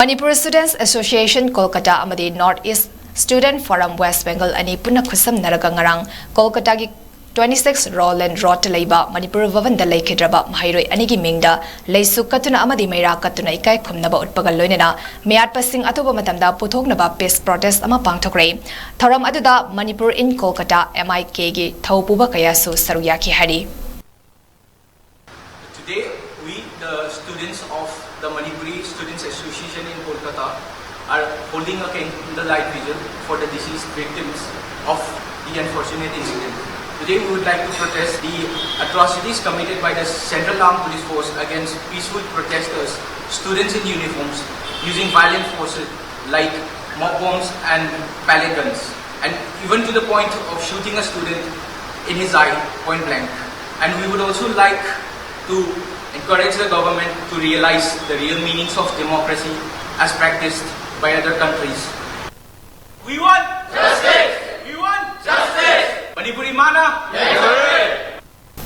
Manipur Students Association Kolkata amadi North East Student Forum West Bengal ani punna khusam naraga ngarang Kolkata gi 26 Roland Rot Laiba Manipur Vavan da Laikidraba Mahairoi Anigi Mingda Laisu Katuna Amadi Maira Katuna Ikai Kumnaba Utpagal Loinena Mayat Passing Atoba Matamda Putognaba Peace Protest Ama Pangtokre Tharam Aduda Manipur in Kolkata 𝐿𝐼K Thaupuba Kayasu Saruyaki Hari. Today we the students of the Manipuri Students Association in Kolkata are holding a candlelight vigil for the deceased victims of the unfortunate incident. Today we would like to protest the atrocities committed by the Central Armed Police Force against peaceful protesters, students in uniforms, using violent forces like mob bombs and pellet guns, and even to the point of shooting a student in his eye, point blank. And we would also like to encourage the government to realize the real meanings of democracy as practiced by other countries. We want justice! We want justice! Manipuri mana!